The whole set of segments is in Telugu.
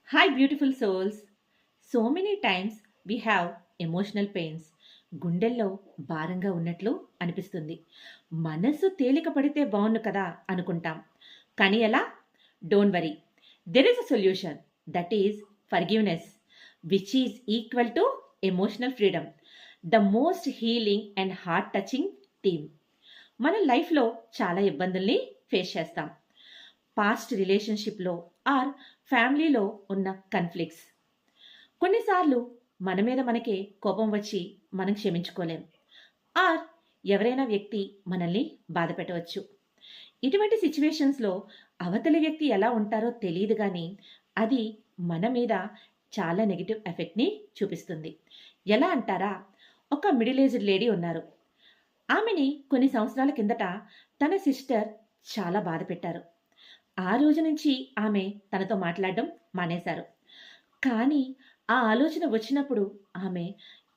Hi, beautiful souls. So many times we have emotional pains. గుండెల్లో భారంగా ఉన్నట్లు అనిపిస్తుంది. మనసు తేలిక పడితే బాగుండు కదా అనుకుంటాం. కానీ ఎలా? Don't worry. There is a solution. That is forgiveness, which is equal to emotional freedom. The most healing and heart touching theme. మన లైఫ్లో చాలా ఇబ్బందుల్ని ఫేస్ చేస్తాం. పాస్ట్ రిలేషన్షిప్లో ఆర్ ఫ్యామిలీలో ఉన్న కన్ఫ్లిక్ట్స్. కొన్నిసార్లు మన మీద మనకే కోపం వచ్చి మనం క్షమించుకోలేం. ఆర్ ఎవరైనా వ్యక్తి మనల్ని బాధ పెట్టవచ్చు. ఇటువంటి సిచ్యువేషన్స్లో అవతలి వ్యక్తి ఎలా ఉంటారో తెలియదు కానీ అది మన మీద చాలా నెగిటివ్ ఎఫెక్ట్ని చూపిస్తుంది. ఎలా అంటారా? ఒక మిడిల్ ఏజ్డ్ లేడీ ఉన్నారు. ఆమెని కొన్ని సంవత్సరాల కిందట తన సిస్టర్ చాలా బాధ పెట్టారు. ఆ రోజు నుంచి ఆమె తనతో మాట్లాడడం మానేశారు. కానీ ఆ ఆలోచన వచ్చినప్పుడు ఆమె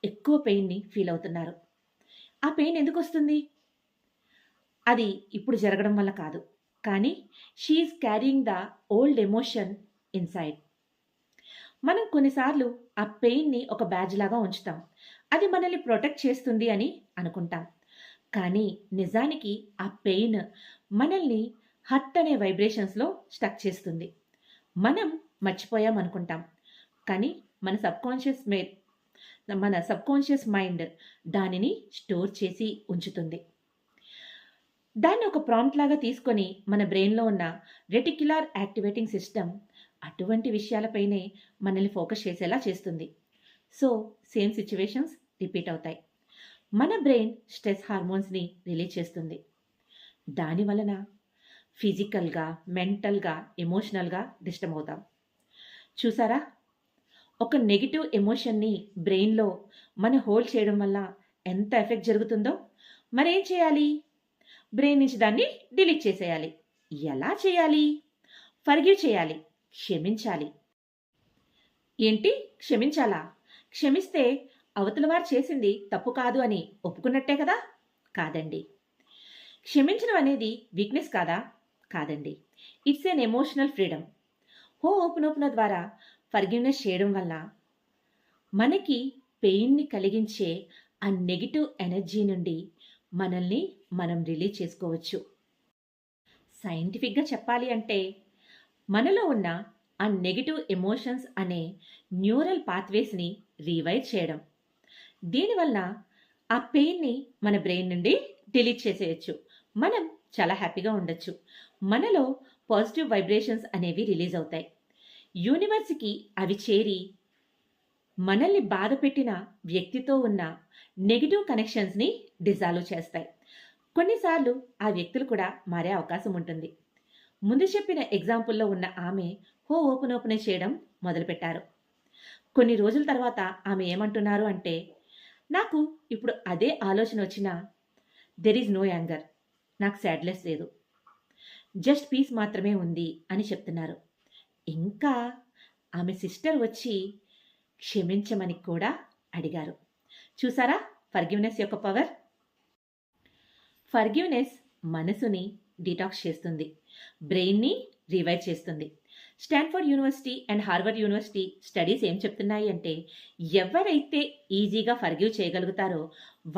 ఎక్కువ పెయిన్ని ఫీల్ అవుతున్నారు. ఆ పెయిన్ ఎందుకు వస్తుంది? అది ఇప్పుడు జరగడం వల్ల కాదు, కానీ she's carrying the old emotion inside. మనం కొన్నిసార్లు ఆ పెయిన్ని ఒక బ్యాడ్జ్ లాగా ఉంచుతాం. అది మనల్ని ప్రొటెక్ట్ చేస్తుంది అని అనుకుంటాం. కానీ నిజానికి ఆ పెయిన్ మనల్ని హర్ట్ అనే వైబ్రేషన్స్లో స్టక్ చేస్తుంది. మనం మర్చిపోయాం అనుకుంటాం, కానీ మన సబ్కాన్షియస్ మైండ్ దానిని స్టోర్ చేసి ఉంచుతుంది. దాన్ని ఒక ప్రాంప్ట్ లాగా తీసుకొని మన బ్రెయిన్లో ఉన్న రెటిక్యులర్ యాక్టివేటింగ్ సిస్టమ్ అటువంటి విషయాలపైనే మనల్ని ఫోకస్ చేసేలా చేస్తుంది. సో సేమ్ సిచ్యువేషన్స్ రిపీట్ అవుతాయి. మన బ్రెయిన్ స్ట్రెస్ హార్మోన్స్ని రిలీజ్ చేస్తుంది. దాని వలన ఫిజికల్గా, మెంటల్గా, ఎమోషనల్గా డిస్టర్బ్ అవుతాం. చూసారా? ఒక నెగిటివ్ ఎమోషన్ని బ్రెయిన్లో మనం హోల్డ్ చేయడం వల్ల ఎంత ఎఫెక్ట్ జరుగుతుందో. మరేం చేయాలి? బ్రెయిన్ నుంచి దాన్ని డిలీట్ చేసేయాలి. ఎలా చేయాలి? ఫర్గివ్ చేయాలి, క్షమించాలి. ఏంటి? క్షమించాలా? క్షమిస్తే అవతల వారు చేసింది తప్పు కాదు అని ఒప్పుకున్నట్టే కదా? కాదండి. క్షమించడం అనేది వీక్నెస్ కాదా? కాదండి. It's an emotional freedom. Open ద్వారా ఫర్గివ్నెస్ చేయడం వల్ల మనకి పెయిన్ని కలిగించే ఆ నెగిటివ్ ఎనర్జీ నుండి మనల్ని మనం రిలీజ్ చేసుకోవచ్చు. సైంటిఫిక్గా చెప్పాలి అంటే మనలో ఉన్న ఆ నెగిటివ్ ఎమోషన్స్ అనే న్యూరల్ పాత్వేస్ని రీవైర్ చేయడం. దీనివల్ల ఆ పెయిన్ని మన బ్రెయిన్ నుండి డిలీట్ చేసేయచ్చు. మనం చాలా హ్యాపీగా ఉండొచ్చు. మనలో పాజిటివ్ వైబ్రేషన్స్ అనేవి రిలీజ్ అవుతాయి. యూనివర్స్కి అవి చేరి మనల్ని బాధ పెట్టిన వ్యక్తితో ఉన్న నెగిటివ్ కనెక్షన్స్ని డిజాల్వ్ చేస్తాయి. కొన్నిసార్లు ఆ వ్యక్తులు కూడా మారే అవకాశం ఉంటుంది. ముందు చెప్పిన ఎగ్జాంపుల్లో ఉన్న ఆమె ఓపెన్ చేయడం మొదలుపెట్టారు. కొన్ని రోజుల తర్వాత ఆమె ఏమంటున్నారు అంటే, నాకు ఇప్పుడు అదే ఆలోచన వచ్చినా దెర్ ఈజ్ నో యాంగర్, నాకు సాడ్నెస్ లేదు, జస్ట్ పీస్ మాత్రమే ఉంది అని చెప్తున్నారు. ఇంకా ఆమె సిస్టర్ వచ్చి క్షమించమని కూడా అడిగారు. చూసారా ఫర్గివ్నెస్ యొక్క పవర్? ఫర్గివ్నెస్ మనసుని డిటాక్స్ చేస్తుంది, బ్రెయిన్ని రివైవ్ చేస్తుంది. Stanford university and Harvard university studies ఏం చెప్తున్నాయి అంటే, ఎవరైతే ఈజీగా ఫర్గివ్ చేయగలుగుతారో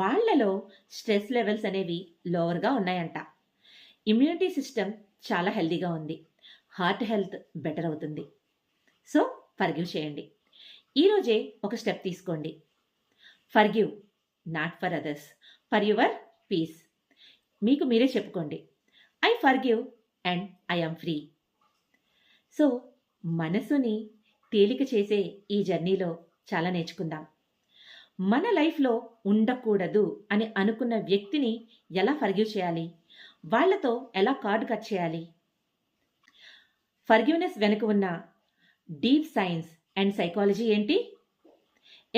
వాళ్ళలో స్ట్రెస్ లెవెల్స్ అనేవి లోవర్గా ఉన్నాయంట. ఇమ్యూనిటీ సిస్టమ్ చాలా హెల్తీగా ఉంది. హార్ట్ హెల్త్ బెటర్ అవుతుంది. సో ఫర్గివ్ చేయండి. ఈరోజే ఒక స్టెప్ తీసుకోండి. Forgive not for others, for your peace. మీకు మీరే చెప్పుకోండి, I forgive and I am free. So మనసుని తేలిక చేసే ఈ జర్నీలో చాలా నేర్చుకుందాం. మన లైఫ్లో ఉండకూడదు అని అనుకున్న వ్యక్తిని ఎలా ఫర్గివ్ చేయాలి, వాళ్లతో ఎలా కార్డు కట్ చేయాలి, ఫర్గివ్నెస్ వెనుక ఉన్న డీప్ సైన్స్ అండ్ సైకాలజీ ఏంటి,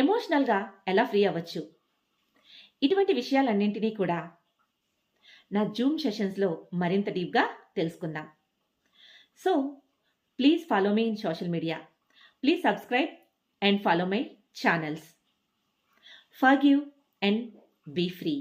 ఎమోషనల్గా ఎలా ఫ్రీ అవ్వచ్చు, ఇటువంటి విషయాలన్నింటినీ కూడా నా జూమ్ సెషన్స్లో మరింత డీప్గా తెలుసుకుందాం. So please follow me in social media. Please subscribe and follow my channels. Forgive and be free.